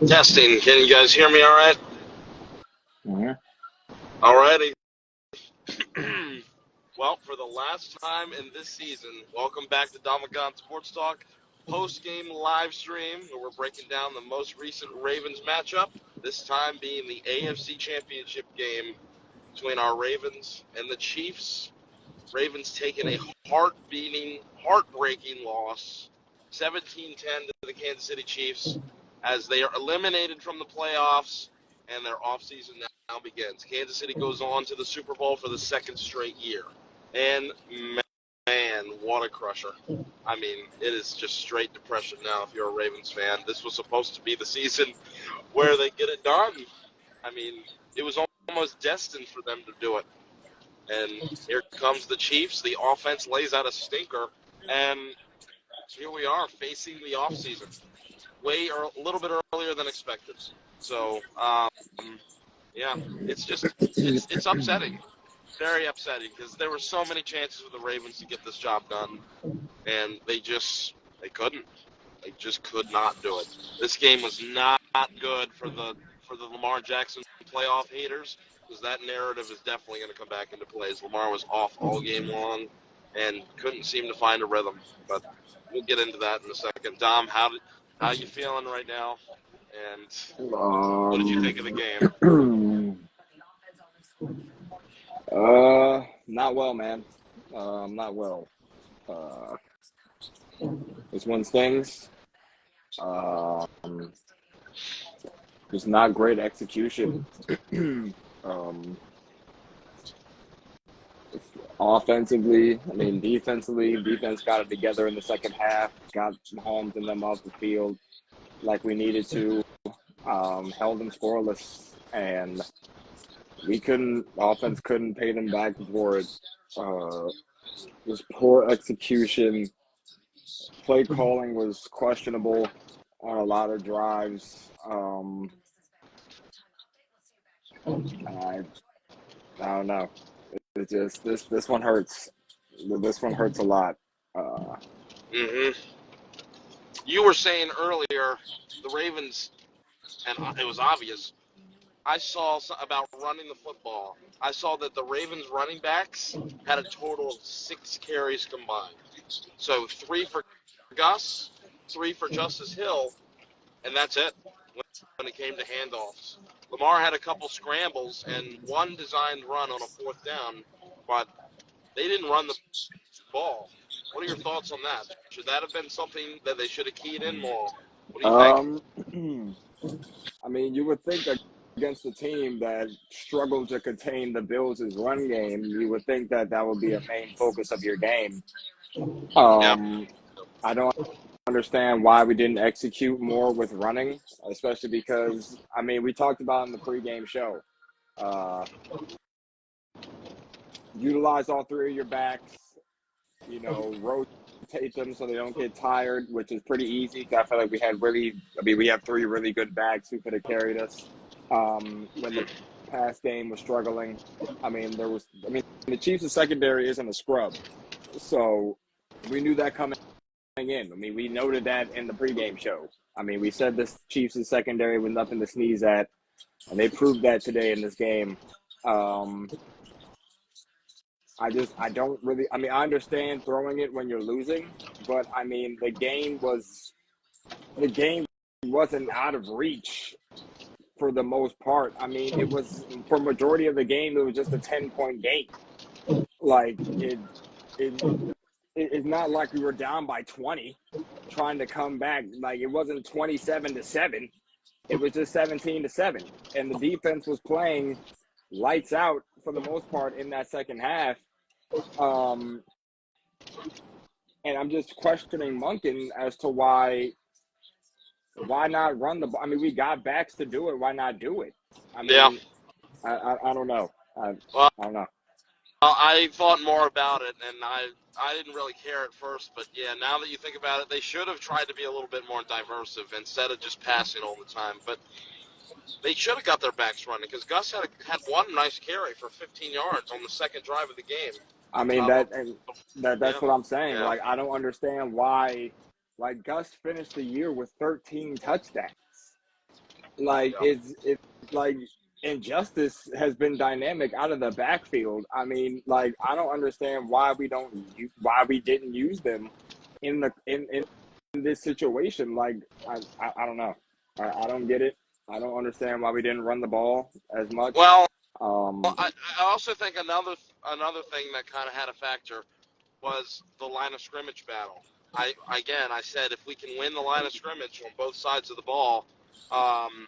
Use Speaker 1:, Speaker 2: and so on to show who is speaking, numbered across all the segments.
Speaker 1: Testing. Can you guys hear me all right?
Speaker 2: Mhm.
Speaker 1: All righty. Well, for the last time in this season, welcome back to Domandgon Sports Talk post-game live stream where we're breaking down the most recent Ravens matchup, this time being the AFC Championship Game between our Ravens and the Chiefs. Ravens taking a heartbreaking loss, 17-10 to the Kansas City Chiefs as they are eliminated from the playoffs and their offseason now begins. Kansas City goes on to the Super Bowl for the second straight year. And man, what a crusher. I mean, it is just straight depression now if you're a Ravens fan. This was supposed to be the season where they get it done. I mean, it was almost destined for them to do it. And here comes the Chiefs. The offense lays out a stinker, and here we are facing the offseason a little bit earlier than expected. So, yeah, it's upsetting, very upsetting, because there were so many chances for the Ravens to get this job done, and they couldn't. They just could not do it. This game was not good for the Lamar Jackson playoff haters, because that narrative is definitely going to come back into play. As Lamar was off all game long and couldn't seem to find a rhythm. But we'll get into that in a second. Dom, how you feeling right now? And what did you think of the game?
Speaker 2: Not well, man. Not well. This one stings. Just not great execution. Offensively, defensively, defense got it together in the second half, got Mahomes and them off the field like we needed to, held them scoreless, and offense couldn't pay them back for it. Just poor execution. Play calling was questionable on a lot of drives. I don't know. It just this one hurts. This one hurts a lot.
Speaker 1: Mm-hmm. You were saying earlier the Ravens, and it was obvious. I saw about running the football. I saw that the Ravens running backs had a total of 6 carries combined. So 3 for Gus, 3 for Justice Hill, and that's it when it came to handoffs. Lamar had a couple scrambles and one designed run on a fourth down, but they didn't run the ball. What are your thoughts on that? Should that have been something that they should have keyed in more? What do you think?
Speaker 2: You would think that against a team that struggled to contain the Bills' run game, you would think that would be a main focus of your game.
Speaker 1: Yeah.
Speaker 2: I don't understand why we didn't execute more with running, especially because, we talked about in the pregame show, utilize all 3 of your backs, rotate them so they don't get tired, which is pretty easy. I feel like we have 3 really good backs who could have carried us when the pass game was struggling. The Chiefs' secondary isn't a scrub, so we knew that coming in. We noted that in the pregame show. We said this Chiefs' secondary was nothing to sneeze at, and they proved that today in this game. I don't really, I understand throwing it when you're losing, but the game wasn't out of reach for the most part. It was, for majority of the game, it was just a 10-point game. Like, it's not like we were down by 20 trying to come back. Like, it wasn't 27-7. It was just 17-7. And the defense was playing lights out for the most part in that second half. And I'm just questioning Monken as to why not run the ball. We got backs to do it. Why not do it?
Speaker 1: Yeah.
Speaker 2: I don't know. I don't know.
Speaker 1: I thought more about it, and I didn't really care at first, but yeah, now that you think about it, they should have tried to be a little bit more diversive instead of just passing all the time. But they should have got their backs running, because Gus had one nice carry for 15 yards on the second drive of the game.
Speaker 2: That's what I'm saying.
Speaker 1: Yeah.
Speaker 2: Like, I don't understand why. Like, Gus finished the year with 13 touchdowns. Like
Speaker 1: Yeah.
Speaker 2: it's like injustice has been dynamic out of the backfield. I mean, like I don't understand why we didn't use them in this situation. Like I don't know. I don't get it. I don't understand why we didn't run the ball as much.
Speaker 1: Well,
Speaker 2: Um,
Speaker 1: I also think another thing that kind of had a factor was the line of scrimmage battle. I said if we can win the line of scrimmage on both sides of the ball, um,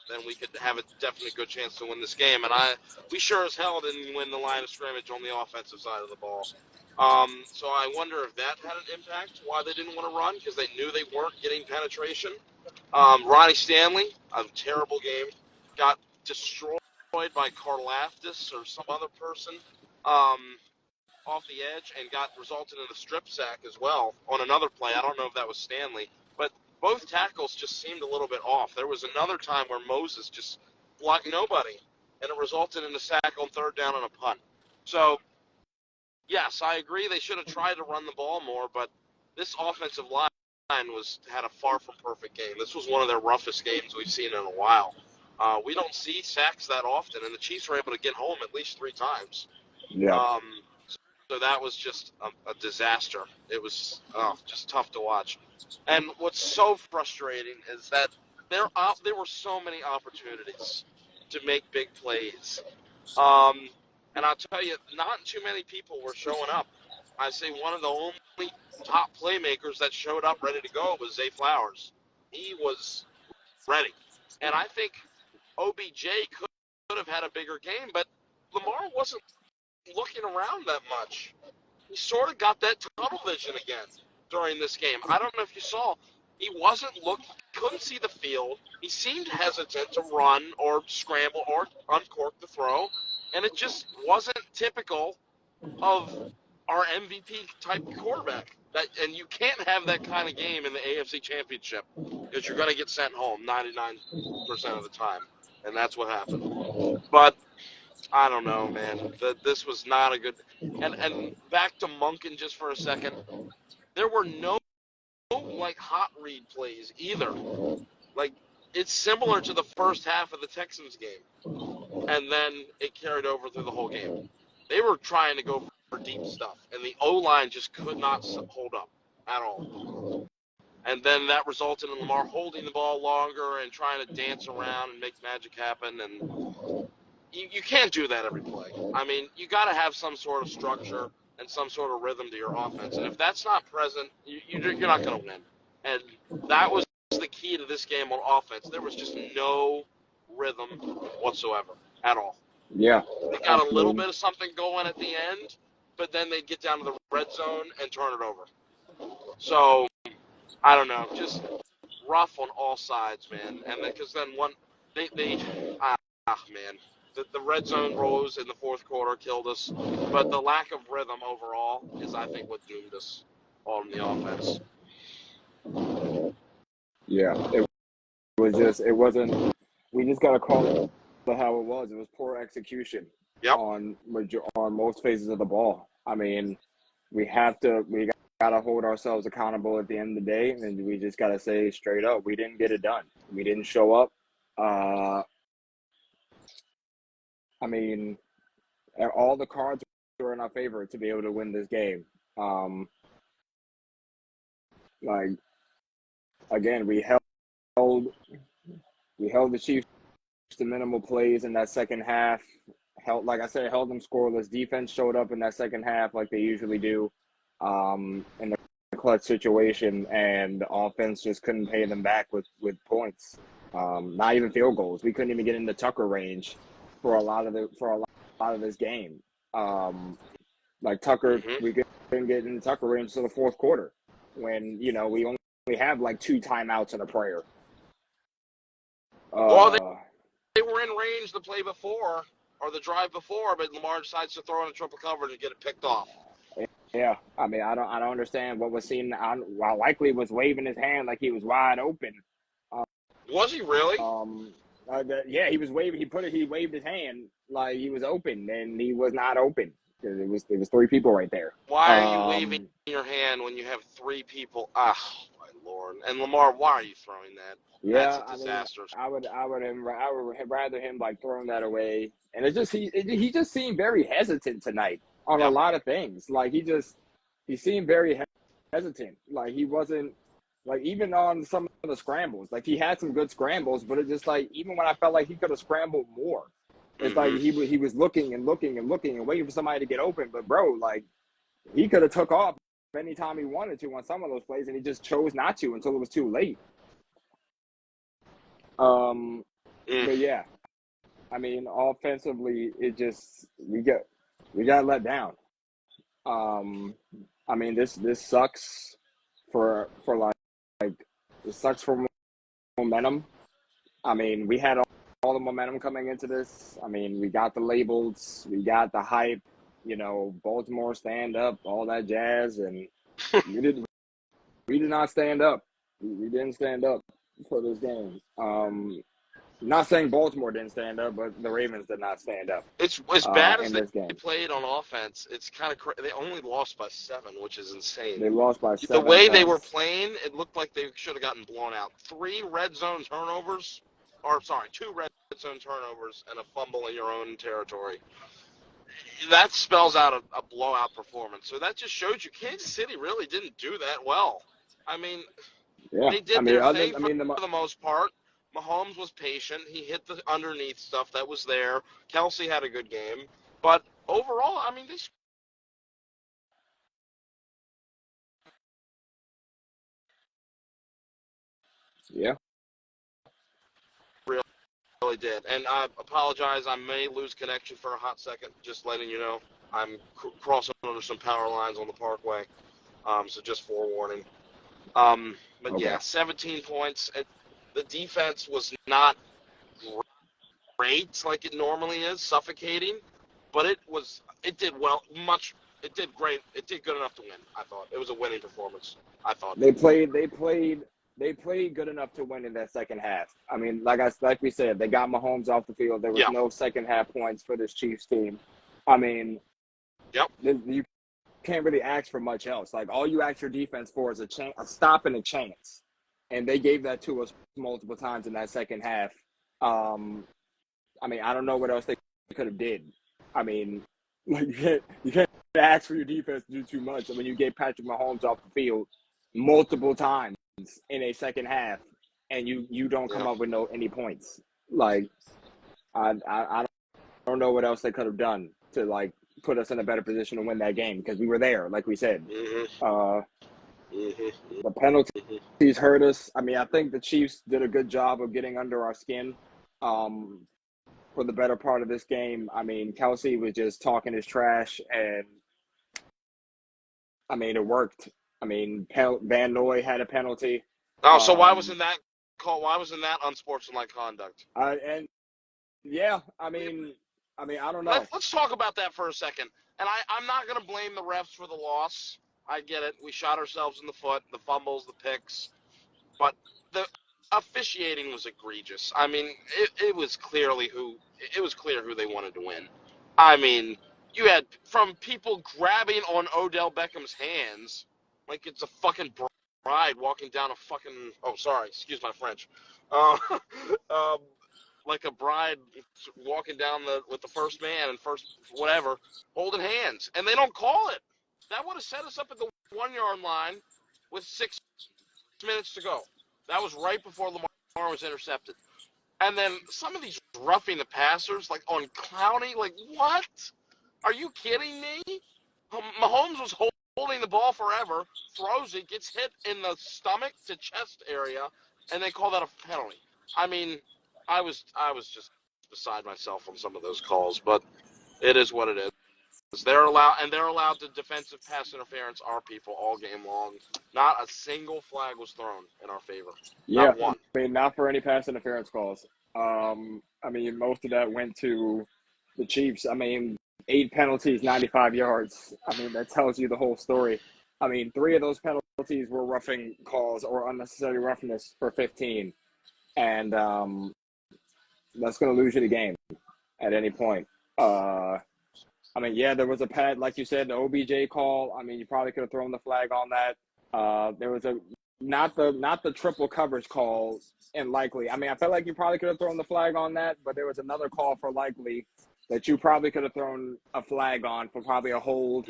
Speaker 1: then we could have a definite good chance to win this game. And we sure as hell didn't win the line of scrimmage on the offensive side of the ball. So I wonder if that had an impact, why they didn't want to run, because they knew they weren't getting penetration. Ronnie Stanley, a terrible game, got destroyed by Karlaftis or some other person off the edge and resulted in a strip sack as well on another play. I don't know if that was Stanley, but both tackles just seemed a little bit off. There was another time where Moses just blocked nobody, and it resulted in a sack on third down and a punt. So, yes, I agree they should have tried to run the ball more, but this offensive line had a far from perfect game. This was one of their roughest games we've seen in a while. We don't see sacks that often, and the Chiefs were able to get home at least 3 times.
Speaker 2: yeah,
Speaker 1: Um, so that was just a disaster. It was just tough to watch. And what's so frustrating is that there were so many opportunities to make big plays. And I'll tell you, not too many people were showing up. I say one of the only top playmakers that showed up ready to go was Zay Flowers. He was ready. And I think OBJ could have had a bigger game, but Lamar wasn't looking around that much. He sort of got that tunnel vision again during this game. I don't know if you saw. He couldn't see the field. He seemed hesitant to run or scramble or uncork the throw, and it just wasn't typical of our MVP type quarterback. And you can't have that kind of game in the AFC Championship because you're going to get sent home 99% of the time, and that's what happened. But I don't know, man. This was not a good. And back to Monken just for a second. There were no like hot read plays either. Like it's similar to the first half of the Texans game, and then it carried over through the whole game. They were trying to go for deep stuff, and the O line just could not hold up at all. And then that resulted in Lamar holding the ball longer and trying to dance around and make magic happen. And you can't do that every play. I mean, you got to have some sort of structure and some sort of rhythm to your offense. And if that's not present, you're not going to win. And that was the key to this game on offense. There was just no rhythm whatsoever at all.
Speaker 2: yeah,
Speaker 1: They got a little
Speaker 2: absolutely.
Speaker 1: bit of something going at the end, but then they'd get down to the red zone and turn it over. So, I don't know, just rough on all sides, man. And because then man, the red zone rose in the fourth quarter killed us, but the lack of rhythm overall is, I think, what doomed us on the offense.
Speaker 2: Yeah, it wasn't. We just gotta call it how it was. It was poor execution
Speaker 1: Yep.
Speaker 2: on most phases of the ball. I mean, we gotta hold ourselves accountable at the end of the day, and we just gotta say straight up, we didn't get it done. We didn't show up. I mean, all the cards were in our favor to be able to win this game. Like again, we held the Chiefs to minimal plays in that second half. Like I said, held them scoreless. Defense showed up in that second half like they usually do, in the clutch situation, and the offense just couldn't pay them back with points. Not even field goals. We couldn't even get into Tucker range for a lot of this game. Like Tucker,
Speaker 1: Mm-hmm.
Speaker 2: we couldn't get into Tucker range until the fourth quarter, when we only have like 2 timeouts and a prayer.
Speaker 1: Well, they were in range the play before or the drive before, but Lamar decides to throw in a triple coverage and get it picked off.
Speaker 2: Yeah, I mean, I don't understand what was seen. While likely was waving his hand like he was wide open.
Speaker 1: Was he really?
Speaker 2: Yeah, he was waving. He waved his hand like he was open, and he was not open. It was 3 people right there.
Speaker 1: Why are you waving your hand when you have 3 people? Ah, my Lamar. And Lamar, why are you throwing that? That's
Speaker 2: Yeah,
Speaker 1: a
Speaker 2: I mean,
Speaker 1: disaster.
Speaker 2: I would rather him like throwing that away. And it's just he just seemed very hesitant tonight on a
Speaker 1: Yep.
Speaker 2: lot of things. Like he seemed very hesitant. Like he wasn't like even on some of the scrambles. Like he had some good scrambles, but it just like even when I felt like he could have scrambled more, it's like
Speaker 1: Mm-hmm.
Speaker 2: he was looking and looking and looking and waiting for somebody to get open. But bro, like he could have took off anytime he wanted to on some of those plays, and he just chose not to until it was too late. But yeah, I mean, offensively, it just we got let down. I mean, this sucks for like it sucks for momentum. I mean, we had all the momentum coming into this. I mean, we got the labels, we got the hype, Baltimore stand up, all that jazz, and we did we did not stand up. We didn't stand up for this game. Not saying Baltimore didn't stand up, but the Ravens did not stand up
Speaker 1: It's as bad as
Speaker 2: in
Speaker 1: they
Speaker 2: this game.
Speaker 1: played on offense. It's kind of they only lost by 7, which is insane.
Speaker 2: They lost by
Speaker 1: The
Speaker 2: 7
Speaker 1: way they were
Speaker 2: points.
Speaker 1: playing, it looked like they should have gotten blown out. 2 red zone turnovers and a fumble in your own territory. That spells out a blowout performance. So that just shows you Kansas City really didn't do that well. I mean,
Speaker 2: Yeah,
Speaker 1: they
Speaker 2: I
Speaker 1: did
Speaker 2: mean,
Speaker 1: their thing for
Speaker 2: the
Speaker 1: the most part. Mahomes was patient. He hit the underneath stuff that was there. Kelsey had a good game. But overall, I mean, they
Speaker 2: yeah,
Speaker 1: really did. And I apologize. I may lose connection for a hot second. Just letting you know. I'm crossing under some power lines on the parkway. So just forewarning. But
Speaker 2: okay,
Speaker 1: yeah, 17 points. The defense was not great like it normally is, suffocating, but it did well, it did great, it did good enough to win. I thought it was a winning performance. I thought.
Speaker 2: they played good enough to win in that second half. I mean, like we said, they got Mahomes off the field. There was
Speaker 1: Yeah.
Speaker 2: no second half points for this Chiefs team. I mean,
Speaker 1: Yep.
Speaker 2: you can't really ask for much else. Like all you ask your defense for is a stop and a chance, and they gave that to us multiple times in that second half. I mean, I don't know what else they could have did. I mean, like you can't ask for your defense to do too much. I mean, you gave Patrick Mahomes off the field multiple times in a second half, and you don't come
Speaker 1: Yeah.
Speaker 2: up with any points. Like I don't know what else they could have done to like put us in a better position to win that game because we were there, like we said.
Speaker 1: Mhm.
Speaker 2: Uh,
Speaker 1: Mhm.
Speaker 2: the penalties
Speaker 1: Mhm.
Speaker 2: hurt us. I mean, I think the Chiefs did a good job of getting under our skin. For the better part of this game, I mean, Kelsey was just talking his trash, and I mean, it worked. I mean, Van Noy had a penalty.
Speaker 1: Oh, so why
Speaker 2: Um,
Speaker 1: wasn't that call? Why wasn't that unsportsmanlike conduct?
Speaker 2: and yeah, I don't know.
Speaker 1: Let's talk about that for a second. And I'm not going to blame the refs for the loss. I get it. We shot ourselves in the foot, the fumbles, the picks. But the officiating was egregious. I mean, it was clear who they wanted to win. I mean, you had from people grabbing on Odell Beckham's hands like it's a fucking bride walking down a fucking, oh sorry, excuse my French, uh, um, like a bride walking down with the first man and first whatever holding hands, and they don't call it. That would have set us up at the 1 yard line with 6 minutes to go. That was right before Lamar was intercepted. And then some of these roughing the passers, like on Clowney, like what? Are you kidding me? Mahomes was holding the ball forever, throws it, gets hit in the stomach to chest area, and they call that a penalty. I mean, I was just beside myself on some of those calls, but it is what it is. They're allowed to defensive pass interference our people all game long. Not a single flag was thrown in our favor.
Speaker 2: Yeah,
Speaker 1: Not one.
Speaker 2: I mean, not for any pass interference calls. I mean, most of that went to the Chiefs. I mean, 8 penalties, 95 yards. I mean, that tells you the whole story. I mean, 3 of those penalties were roughing calls or unnecessary roughness for 15, and that's going to lose you the game at any point. I mean, yeah, there was a pad, like you said, the OBJ call. I mean, you probably could have thrown the flag on that. There was a not the triple coverage call and Likely. I mean, I felt like you probably could have thrown the flag on that, but there was another call for Likely that you probably could have thrown a flag on for probably a hold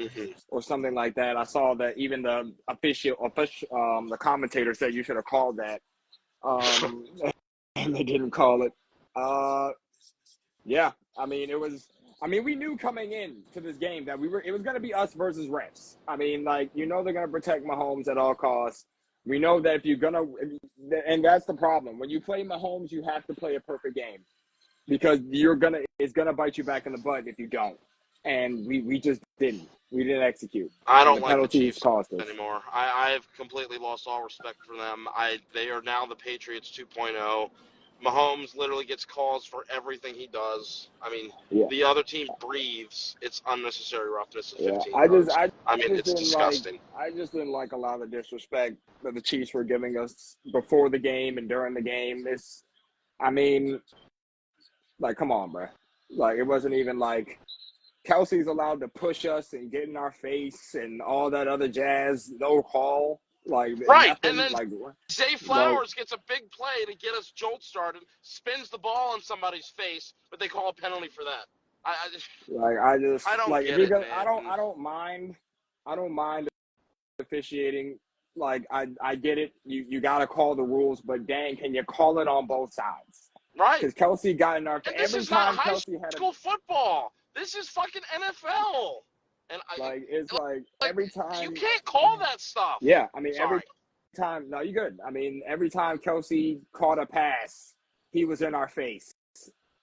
Speaker 2: or something like that. I saw that even the the commentator said you should have called that, and they didn't call it. Yeah, I mean, it was. I mean, we knew coming in to this game that it was going to be us versus refs. I mean, like, they're going to protect Mahomes at all costs. We know that if you're going to, and that's the problem. When you play Mahomes, you have to play a perfect game because it's going to bite you back in the butt if you don't. And we just didn't. We didn't execute.
Speaker 1: I
Speaker 2: And
Speaker 1: don't
Speaker 2: the
Speaker 1: like the
Speaker 2: penalties
Speaker 1: Chiefs
Speaker 2: cost us.
Speaker 1: anymore. I've completely lost all respect for them. They are now the Patriots 2.0. Mahomes literally gets calls for everything he does. I mean,
Speaker 2: Yeah.
Speaker 1: the other team breathes. It's unnecessary roughness at
Speaker 2: Yeah.
Speaker 1: 15 yards. I mean,
Speaker 2: just
Speaker 1: it's
Speaker 2: didn't like
Speaker 1: disgusting.
Speaker 2: I just didn't like a lot of the disrespect that the Chiefs were giving us before the game and during the game. I mean, like, come on, bro. Like, it wasn't even like Kelsey's allowed to push us and get in our face and all that other jazz. No call, like
Speaker 1: Right, and
Speaker 2: nothing.
Speaker 1: then
Speaker 2: Like,
Speaker 1: Zay Flowers gets a big play to get us jolt started, spins the ball on somebody's face, but they call a penalty for that. I don't
Speaker 2: like, if
Speaker 1: get
Speaker 2: you're
Speaker 1: it,
Speaker 2: gonna,
Speaker 1: man.
Speaker 2: I don't mind officiating. Like, I get it. You got to call the rules, but dang, can you call it on both sides?
Speaker 1: Right.
Speaker 2: Because Kelsey got in our
Speaker 1: And this
Speaker 2: every
Speaker 1: is not
Speaker 2: time
Speaker 1: high
Speaker 2: Kelsey had a
Speaker 1: school football. This is fucking NFL. And
Speaker 2: it's like every
Speaker 1: you
Speaker 2: time.
Speaker 1: can't call that stuff.
Speaker 2: Yeah, I mean, every
Speaker 1: Sorry.
Speaker 2: time. No, you're good. I mean, every time Kelsey caught a pass, he was in our face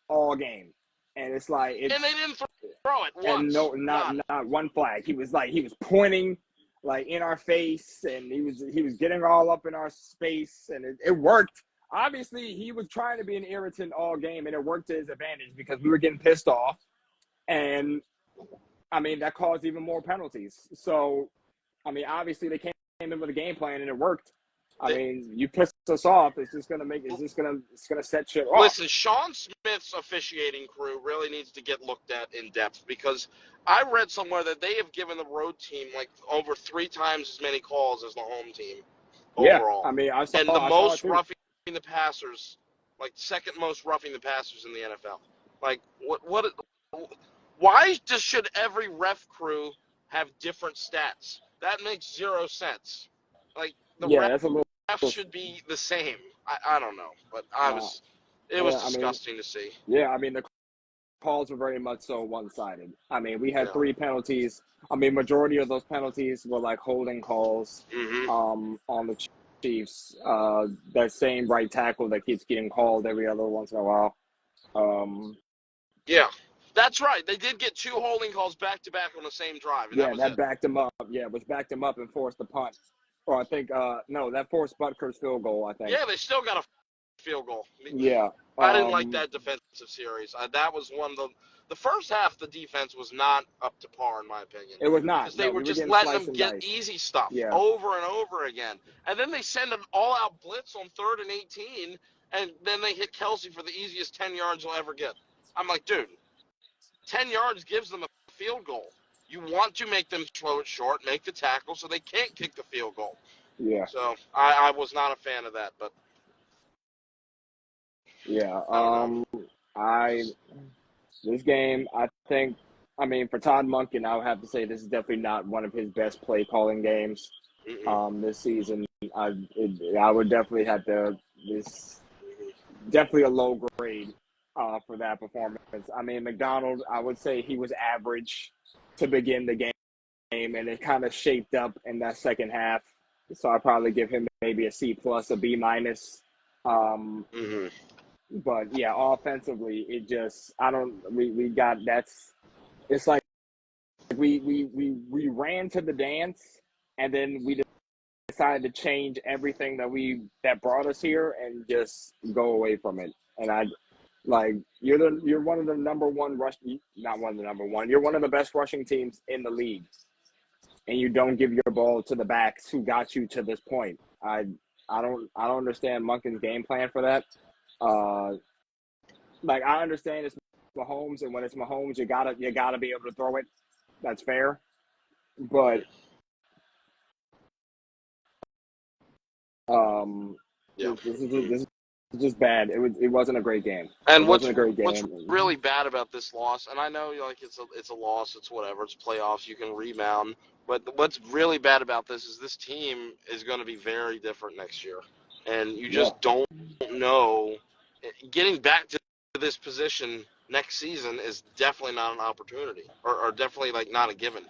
Speaker 2: all game, and it's like
Speaker 1: And they didn't throw it
Speaker 2: and
Speaker 1: once.
Speaker 2: no, not one flag. He was pointing like in our face, and he was getting all up in our space, and it worked. Obviously, he was trying to be an irritant all game, and it worked to his advantage because we were getting pissed off, and I mean that caused even more penalties. So, I mean, obviously they came in with a game plan and it worked. I mean, you pissed us off. It's gonna set shit off.
Speaker 1: Listen, Sean Smith's officiating crew really needs to get looked at in depth because I read somewhere that they have given the road team like over 3 times as many calls as the home team
Speaker 2: Yeah,
Speaker 1: overall.
Speaker 2: I mean,
Speaker 1: And the
Speaker 2: I saw it
Speaker 1: most
Speaker 2: too.
Speaker 1: roughing the passers, like second most roughing the passers in the NFL. Like why should every ref crew have different stats? That makes zero sense. Like the
Speaker 2: Yeah, that's a little.
Speaker 1: refs should be the same. I don't know, but it was
Speaker 2: Yeah, I mean,
Speaker 1: disgusting to see.
Speaker 2: yeah, I mean the calls were very much so one-sided. I mean, we had
Speaker 1: Yeah.
Speaker 2: 3 penalties. I mean, majority of those penalties were like holding calls. On the Chiefs. That same right tackle that keeps getting called every other once in a while.
Speaker 1: Yeah, that's right. They did get 2 holding calls back to back on the same drive, and that
Speaker 2: Yeah,
Speaker 1: was
Speaker 2: that
Speaker 1: it.
Speaker 2: backed him up. Yeah, which backed him up and forced the punt. Or I think no, that forced Butker's field goal. I think.
Speaker 1: Yeah, they still got a field goal.
Speaker 2: Yeah.
Speaker 1: I didn't like that defensive series. That was one of the first half. The defense was not up to par, in my opinion.
Speaker 2: It was not.
Speaker 1: Because they
Speaker 2: No,
Speaker 1: were
Speaker 2: we were
Speaker 1: just
Speaker 2: getting
Speaker 1: letting
Speaker 2: sliced
Speaker 1: them
Speaker 2: and
Speaker 1: get
Speaker 2: diced.
Speaker 1: easy stuff
Speaker 2: Yeah.
Speaker 1: over and over again. And then they send an all-out blitz on 3rd and 18, and then they hit Kelsey for the easiest 10 yards you'll ever get. I'm like, dude, 10 yards gives them a field goal. You want to make them throw it short, make the tackle so they can't kick the field goal.
Speaker 2: Yeah.
Speaker 1: So I was not a fan of that, but
Speaker 2: yeah. This game, I think, I mean, for Todd Monken, I would have to say this is definitely not one of his best play calling games. This season, I would definitely have to. This definitely a low grade for that performance. I mean, McDonald, I would say he was average to begin the game, and it kind of shaped up in that second half. So I'd probably give him maybe a C plus, a B minus. But yeah, offensively, it just we got it's like we ran to the dance, and then we decided to change everything that brought us here and just go away from it. And you're one of the number one not one of the number one. You're one of the best rushing teams in the league, and you don't give your ball to the backs who got you to this point. I don't understand Monken's game plan for that. Like, I understand it's Mahomes, and when it's Mahomes, you gotta be able to throw it. That's fair, but
Speaker 1: Yeah.
Speaker 2: This is just bad. It wasn't a great game. It
Speaker 1: And
Speaker 2: wasn't a great
Speaker 1: what's
Speaker 2: game.
Speaker 1: really bad about this loss, and I know like it's a loss, it's whatever, it's playoffs, you can rebound. But what's really bad about this is this team is going to be very different next year, and you
Speaker 2: Yeah.
Speaker 1: just don't know. Getting back to this position next season is definitely not an opportunity, or definitely like not a given.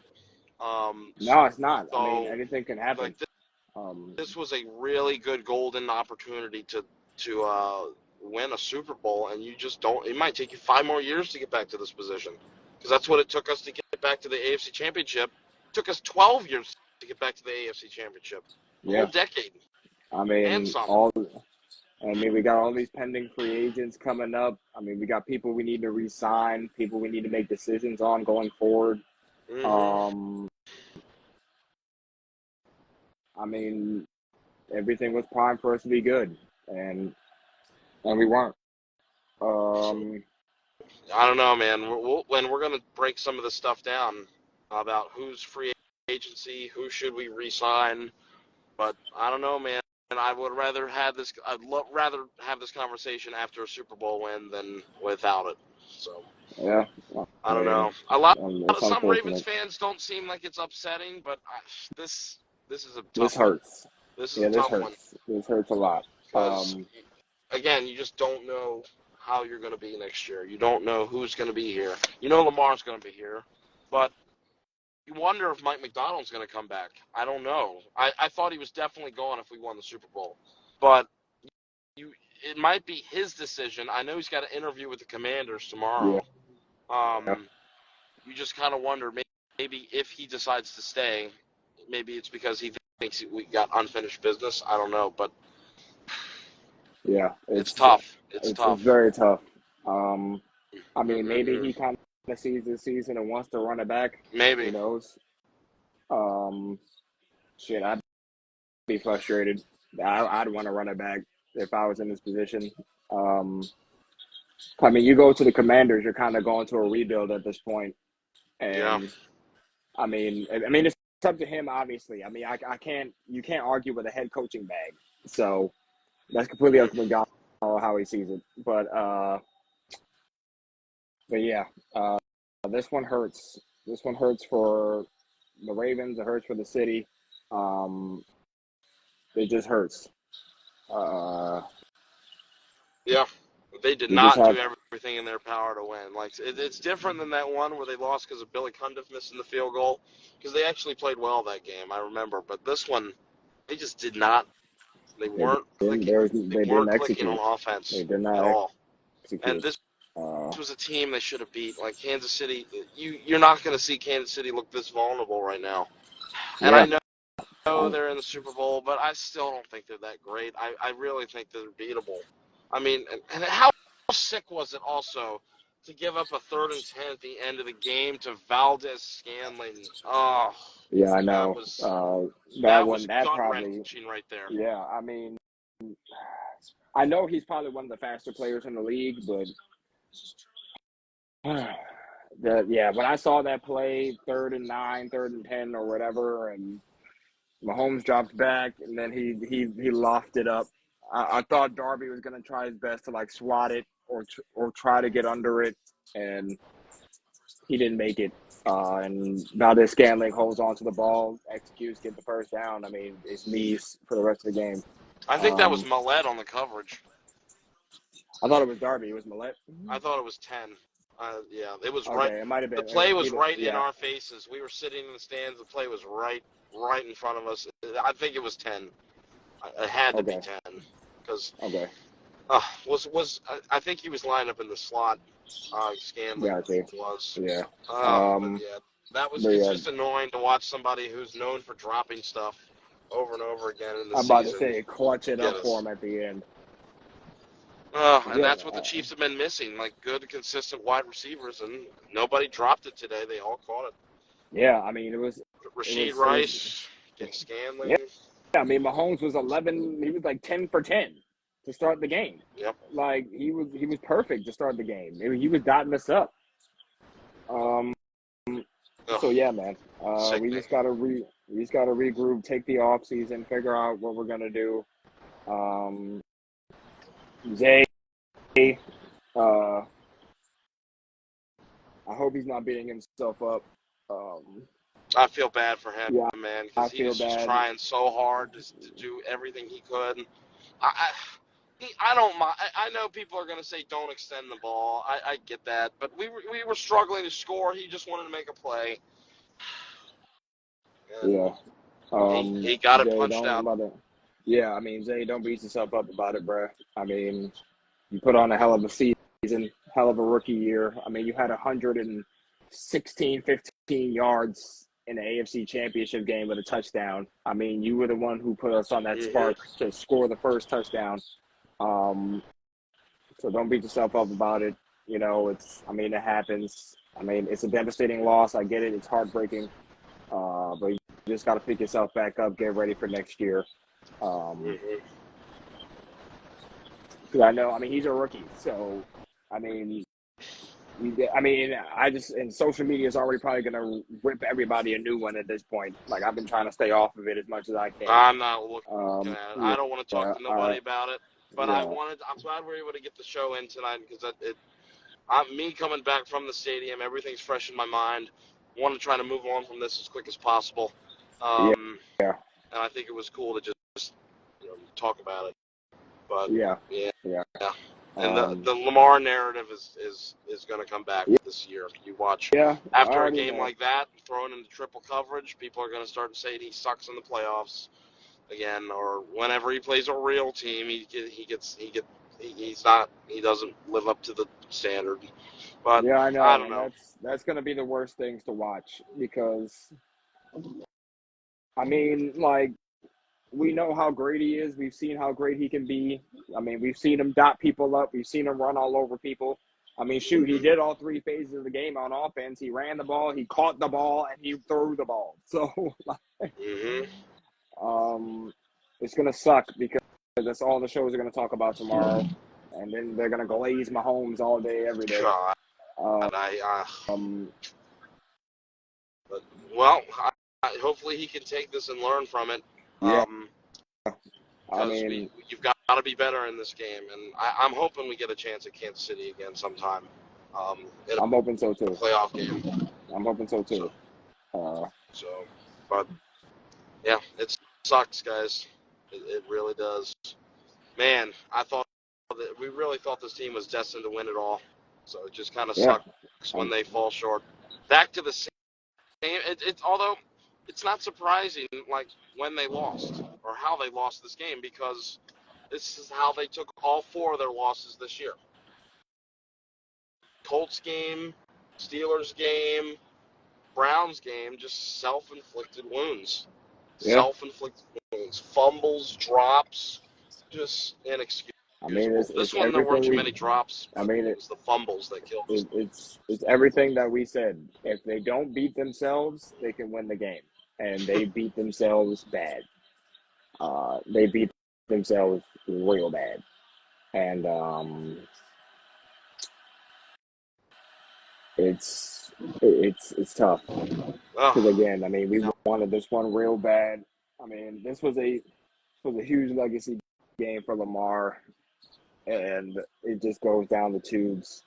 Speaker 2: No, it's not. I mean,
Speaker 1: So
Speaker 2: anything can happen.
Speaker 1: like
Speaker 2: Um,
Speaker 1: this was a really good golden opportunity to win a Super Bowl, and you just don't. It might take you 5 more years to get back to this position, because that's what it took us to get back to the AFC Championship. It took us 12 years to get back to the AFC Championship, a whole
Speaker 2: yeah.
Speaker 1: decade
Speaker 2: I
Speaker 1: and
Speaker 2: mean,
Speaker 1: some.
Speaker 2: all. I mean, we got all these pending free agents coming up. I mean, we got people we need to re-sign, people we need to make decisions on going forward.
Speaker 1: Hmm.
Speaker 2: Um, I mean, everything was primed for us to be good, and we weren't.
Speaker 1: So
Speaker 2: Um,
Speaker 1: I don't know, man. When we're gonna break some of this stuff down about who's free agency, who should we re-sign. But I don't know, man. And I would rather have this. Rather have this conversation after a Super Bowl win than without it. So
Speaker 2: yeah, I
Speaker 1: I don't
Speaker 2: mean,
Speaker 1: know. A lot.
Speaker 2: it's
Speaker 1: Some Ravens
Speaker 2: unfortunate.
Speaker 1: fans don't seem like it's upsetting, but this is a
Speaker 2: This
Speaker 1: tough one.
Speaker 2: hurts.
Speaker 1: This is a
Speaker 2: Yeah, this
Speaker 1: tough one
Speaker 2: hurts. This hurts a lot.
Speaker 1: because again, you just don't know how you're going to be next year. You don't know who's going to be here. You know Lamar's going to be here, but you wonder if Mike McDonald's going to come back. I don't know. I thought he was definitely gone if we won the Super Bowl, but it might be his decision. I know he's got an interview with the Commanders
Speaker 2: Yeah,
Speaker 1: tomorrow. Um, you just kind of wonder maybe if he decides to stay, maybe it's because he thinks we got unfinished business. I don't know, but
Speaker 2: yeah.
Speaker 1: it's tough. It's
Speaker 2: It's
Speaker 1: tough.
Speaker 2: very tough. Um, I mean, maybe
Speaker 1: Mm-mm-mm.
Speaker 2: he kind of sees this season and wants to run it back. Who
Speaker 1: Maybe.
Speaker 2: knows? Um, shit, I'd be frustrated. I'd want to run it back if I was in this position. Um, I mean, you go to the Commanders, you're kind of going to a rebuild at this point,
Speaker 1: Yeah.
Speaker 2: and I mean, it's up to him, obviously. I mean, I can't, you can't argue with a head coaching bag. So that's completely up
Speaker 1: Mm.
Speaker 2: to McDonald how he sees it. But yeah, uh, this one hurts. This one hurts for the Ravens. It hurts for the city. Um, it just hurts. Uh,
Speaker 1: Yeah. They did
Speaker 2: we just
Speaker 1: not
Speaker 2: have,
Speaker 1: do everything in their power to win. Like it's different than that one where they lost because of Billy Cundiff missing the field goal. Because they actually played well that game, I remember. But this one, they just did not. They
Speaker 2: they
Speaker 1: weren't
Speaker 2: didn't,
Speaker 1: clicking. They
Speaker 2: they didn't
Speaker 1: weren't clicking
Speaker 2: execute.
Speaker 1: on
Speaker 2: They
Speaker 1: offense
Speaker 2: did
Speaker 1: at
Speaker 2: not
Speaker 1: all. And
Speaker 2: execute.
Speaker 1: this
Speaker 2: Uh,
Speaker 1: was a team they should have beat. Like Kansas City, you're not going to see Kansas City look this vulnerable right now. And I
Speaker 2: yeah,
Speaker 1: know
Speaker 2: um,
Speaker 1: they're in the Super Bowl, but I still don't think they're that great. I really think they're beatable. I mean, and how sick was it also to give up a 3rd and 10 at the end of the game to Valdez Scanlon? Oh,
Speaker 2: yeah, I
Speaker 1: that
Speaker 2: know.
Speaker 1: was
Speaker 2: That
Speaker 1: that
Speaker 2: one,
Speaker 1: was
Speaker 2: that
Speaker 1: gut
Speaker 2: probably,
Speaker 1: wrenching right there.
Speaker 2: yeah. I mean, I know he's probably one of the faster players in the league, but yeah, when I saw that play, 3rd and 9, 3rd and 10, or whatever, and Mahomes drops back, and then he lofted up. I thought Darby was gonna try his best to like swat it or try to get under it, and he didn't make it. And Valdez Scantling holds on to the ball, executes, get the first down. I mean, it's knees for the rest of the game.
Speaker 1: I think that was
Speaker 2: Um,
Speaker 1: Millette on the coverage.
Speaker 2: I thought it was Darby. It was Millette.
Speaker 1: I thought it was 10. Yeah, it was right.
Speaker 2: Okay, it might have
Speaker 1: The
Speaker 2: been
Speaker 1: play was
Speaker 2: either.
Speaker 1: right in
Speaker 2: Yeah.
Speaker 1: our faces. We were sitting in the stands. The play was right in front of us. I think it was 10. It had to be
Speaker 2: Okay.
Speaker 1: 10 because
Speaker 2: Okay.
Speaker 1: I think he was lined up in the slot. Scanlon
Speaker 2: Gotcha.
Speaker 1: was.
Speaker 2: Yeah.
Speaker 1: But
Speaker 2: Um.
Speaker 1: yeah, that was.
Speaker 2: But
Speaker 1: It's
Speaker 2: yeah,
Speaker 1: just annoying to watch somebody who's known for dropping stuff over and over again in the
Speaker 2: I'm about to
Speaker 1: season
Speaker 2: say clutch it
Speaker 1: get
Speaker 2: up for
Speaker 1: us.
Speaker 2: him at the end.
Speaker 1: And
Speaker 2: Yeah.
Speaker 1: that's what the Chiefs have been missing, like good, consistent wide receivers, and nobody dropped it today. They all caught it.
Speaker 2: Yeah. I mean,
Speaker 1: Rasheed
Speaker 2: it was.
Speaker 1: Rice,
Speaker 2: Yeah.
Speaker 1: Scanling.
Speaker 2: I mean, Mahomes was 11. He was like 10 for 10 to start the game.
Speaker 1: Yep.
Speaker 2: Like he was perfect to start the game. He was dotting us up. Um.
Speaker 1: Ugh,
Speaker 2: So yeah, man.
Speaker 1: sickening.
Speaker 2: We just gotta regroup, take the off season, figure out what we're gonna do. Zay, uh, I hope he's not beating himself up.
Speaker 1: I feel bad for him,
Speaker 2: Yeah,
Speaker 1: man,
Speaker 2: I
Speaker 1: because he
Speaker 2: feel
Speaker 1: was just
Speaker 2: bad.
Speaker 1: trying so hard to do everything he could. I don't mind. I know people are going to say don't extend the ball. I get that, but we were struggling to score. He just wanted to make a play, and
Speaker 2: Yeah.
Speaker 1: he got it
Speaker 2: Zay,
Speaker 1: punched
Speaker 2: don't
Speaker 1: out.
Speaker 2: let it. Yeah, I mean, Zay, don't beat yourself up about it, bruh. I mean, you put on a hell of a season, hell of a rookie year. I mean, you had 116, 15 yards in the AFC Championship game with a touchdown. I mean, you were the one who put us on that
Speaker 1: Hmm
Speaker 2: spark to score the first touchdown. Um, so don't beat yourself up about it. You know, I mean, it happens. I mean, it's a devastating loss. I get it. It's heartbreaking. But you just got to pick yourself back up, get ready for next year.
Speaker 1: hmm
Speaker 2: Because I know, I mean, he's a rookie. So, I mean, and social media is already probably going to rip everybody a new one at this point. Like, I've been trying to stay off of it as much as I can.
Speaker 1: I'm not looking at it.
Speaker 2: Yeah,
Speaker 1: I don't want to talk to nobody about it, but
Speaker 2: yeah,
Speaker 1: I'm glad we're able to get the show in tonight because me coming back from the stadium, everything's fresh in my mind. Want to try to move on from this as quick as possible.
Speaker 2: yeah,
Speaker 1: Um,
Speaker 2: yeah,
Speaker 1: and I think it was cool to just talk about it. But
Speaker 2: yeah,
Speaker 1: yeah,
Speaker 2: yeah.
Speaker 1: and the
Speaker 2: Um,
Speaker 1: the Lamar narrative is going to come back
Speaker 2: yeah,
Speaker 1: this year. You watch
Speaker 2: yeah, I
Speaker 1: after a
Speaker 2: already
Speaker 1: game
Speaker 2: know.
Speaker 1: like that, thrown into triple coverage, people are going to start saying he sucks in the playoffs again, or whenever he plays a real team, he doesn't live up to the standard. But
Speaker 2: Yeah, I
Speaker 1: I
Speaker 2: know,
Speaker 1: don't
Speaker 2: and
Speaker 1: know.
Speaker 2: that's going to be the worst things to watch because, I mean, like, we know how great he is. We've seen how great he can be. I mean, we've seen him dot people up. We've seen him run all over people. I mean, shoot, he
Speaker 1: Hmm
Speaker 2: did all three phases of the game on offense. He ran the ball, he caught the ball, and he threw the ball. So,
Speaker 1: hmm
Speaker 2: um, it's gonna suck because that's all the shows are gonna talk about tomorrow, and then they're gonna glaze Mahomes all day, every day.
Speaker 1: God,
Speaker 2: Um,
Speaker 1: but well, hopefully he can take this and learn from it.
Speaker 2: yeah, I
Speaker 1: Because
Speaker 2: mean,
Speaker 1: you've got to be better in this game, and I'm hoping we get a chance at Kansas City again sometime, in
Speaker 2: I'm hoping so
Speaker 1: a
Speaker 2: too.
Speaker 1: playoff game.
Speaker 2: I'm hoping so
Speaker 1: So,
Speaker 2: too. Uh,
Speaker 1: so, but yeah, it sucks, guys. It really does. Man, we really thought this team was destined to win it all. So it just kind of
Speaker 2: yeah,
Speaker 1: sucks when
Speaker 2: um,
Speaker 1: they fall short. Back to the same. Although it's not surprising, like when they lost or how they lost this game, because this is how they took all four of their losses this year. Colts game, Steelers game, Browns game, just self-inflicted wounds.
Speaker 2: yeah.
Speaker 1: Self-inflicted wounds. Fumbles, drops, just
Speaker 2: I mean,
Speaker 1: inexcusable.
Speaker 2: it's
Speaker 1: This one, there weren't
Speaker 2: everything
Speaker 1: too
Speaker 2: we.
Speaker 1: many drops,
Speaker 2: I
Speaker 1: but
Speaker 2: mean,
Speaker 1: it was the fumbles that killed us.
Speaker 2: it's everything that we said. If they don't beat themselves, they can win the game, and they beat themselves bad. They beat themselves real bad, and it's tough because
Speaker 1: Oh,
Speaker 2: again, I mean, we
Speaker 1: yeah.
Speaker 2: wanted this one real bad. I mean, this was a huge legacy game for Lamar, and it just goes down the tubes.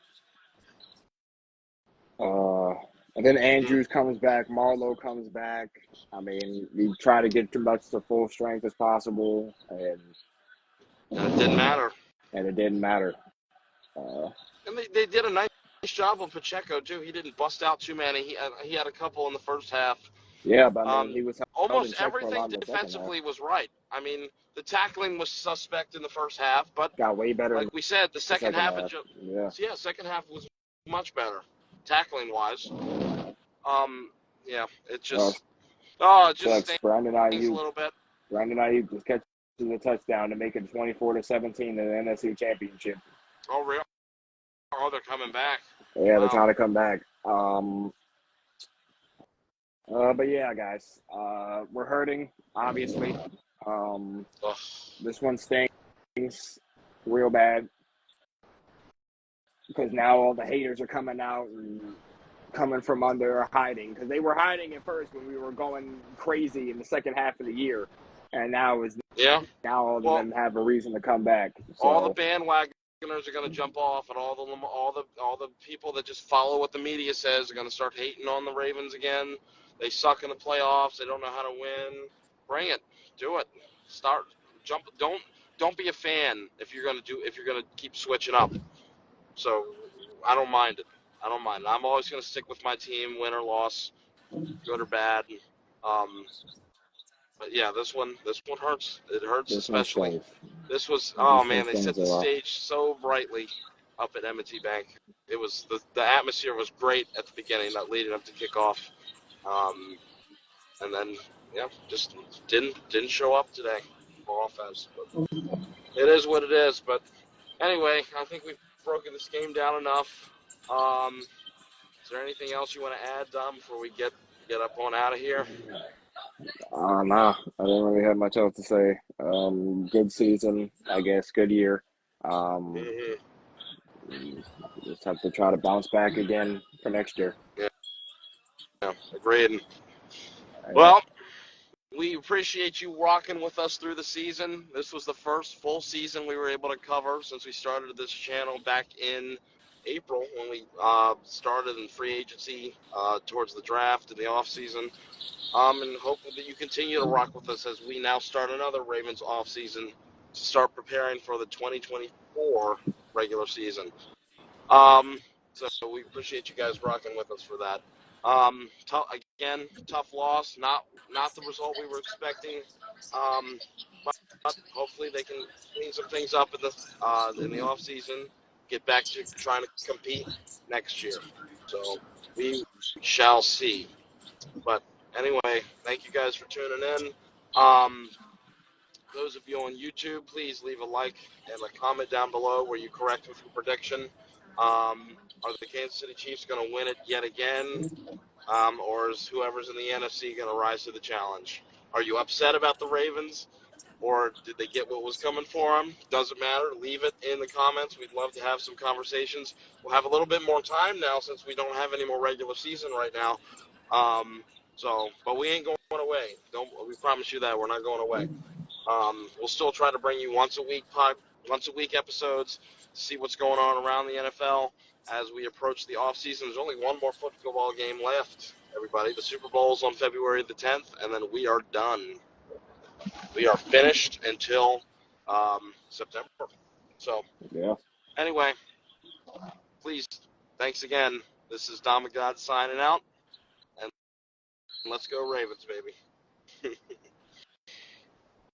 Speaker 2: Uh, and then
Speaker 1: Mm.
Speaker 2: Andrews comes back, Marlowe comes back. I mean, we try to get as much to full strength as possible,
Speaker 1: And it didn't matter.
Speaker 2: and it didn't matter. Uh,
Speaker 1: And they did a nice job with Pacheco, too. He didn't bust out too many. He had a couple in the first half.
Speaker 2: yeah, but I mean,
Speaker 1: Um,
Speaker 2: he was held in
Speaker 1: Almost
Speaker 2: check for a lot
Speaker 1: everything
Speaker 2: in the second half.
Speaker 1: defensively was right. I mean, the tackling was suspect in the first half, but
Speaker 2: Got way better in
Speaker 1: like we said, the
Speaker 2: the
Speaker 1: second
Speaker 2: second
Speaker 1: half,
Speaker 2: half. Yeah.
Speaker 1: second half was much better, tackling wise. Yeah,
Speaker 2: Well,
Speaker 1: it just
Speaker 2: sucks.
Speaker 1: stings a little bit.
Speaker 2: Brandon Ayuk just catches a touchdown to make it 24-17 in the NFC Championship.
Speaker 1: Oh, real? Oh, they're coming back.
Speaker 2: Yeah, they're
Speaker 1: Wow.
Speaker 2: trying to come back. But yeah, guys, we're hurting, obviously. Um,
Speaker 1: Ugh.
Speaker 2: this one stings real bad because now all the haters are coming out and coming from under hiding because they were hiding at first when we were going crazy in the second half of the year. and now
Speaker 1: Yeah.
Speaker 2: all of
Speaker 1: Well,
Speaker 2: them have a reason to come back.
Speaker 1: all the
Speaker 2: So
Speaker 1: bandwagoners are going to jump off, and all the people that just follow what the media says are going to start hating on the Ravens again. They suck in the playoffs. They don't know how to win. Bring it. Do it. Start. Jump. Don't be a fan if you're going to keep switching up. So I don't mind it. I don't mind it. I'm always going to stick with my team, win or loss, good or bad. But yeah, this one hurts. It hurts
Speaker 2: this one
Speaker 1: especially.
Speaker 2: stings.
Speaker 1: This was, oh
Speaker 2: This one
Speaker 1: man, they
Speaker 2: stings
Speaker 1: set
Speaker 2: a
Speaker 1: the
Speaker 2: lot.
Speaker 1: stage so brightly up at M&T Bank. It was the atmosphere was great at the beginning, that leading up to kickoff, and then yeah, just didn't show up today for offense. But it is what it is. But anyway, I think we've broken this game down enough. Is there anything else you want to add, Dom, before we get up on out of here?
Speaker 2: Nah, I didn't really have much else to say. Good season, I guess. Good year. Um,
Speaker 1: Mm-hmm.
Speaker 2: just have to try to bounce back again for next year.
Speaker 1: Yeah, agreed.
Speaker 2: Yeah.
Speaker 1: Well, we appreciate you rocking with us through the season. This was the first full season we were able to cover since we started this channel back in April when we started in free agency towards the draft in the off season. And hopefully that you continue to rock with us as we now start another Ravens off season to start preparing for the 2024 regular season. So we appreciate you guys rocking with us for that. Tough loss, not the result we were expecting. Um, but hopefully they can clean some things up in the off season, get back to trying to compete next year. So we shall see. But anyway, thank you guys for tuning in. Those of you on YouTube, please leave a like and a comment down below where you correct with your prediction. Are the Kansas City Chiefs going to win it yet again? Or is whoever's in the NFC going to rise to the challenge? Are you upset about the Ravens? Or did they get what was coming for them? Doesn't matter. Leave it in the comments. We'd love to have some conversations. We'll have a little bit more time now since we don't have any more regular season right now. But we ain't going away. We promise you that we're not going away. We'll still try to bring you once a week episodes to see what's going on around the NFL as we approach the off season. There's only one more football game left, everybody. The Super Bowl's on February the 10th, and then we are done. We are finished until September. So
Speaker 2: Yeah.
Speaker 1: anyway, please, thanks again. This is Domagod signing out, and let's go Ravens, baby.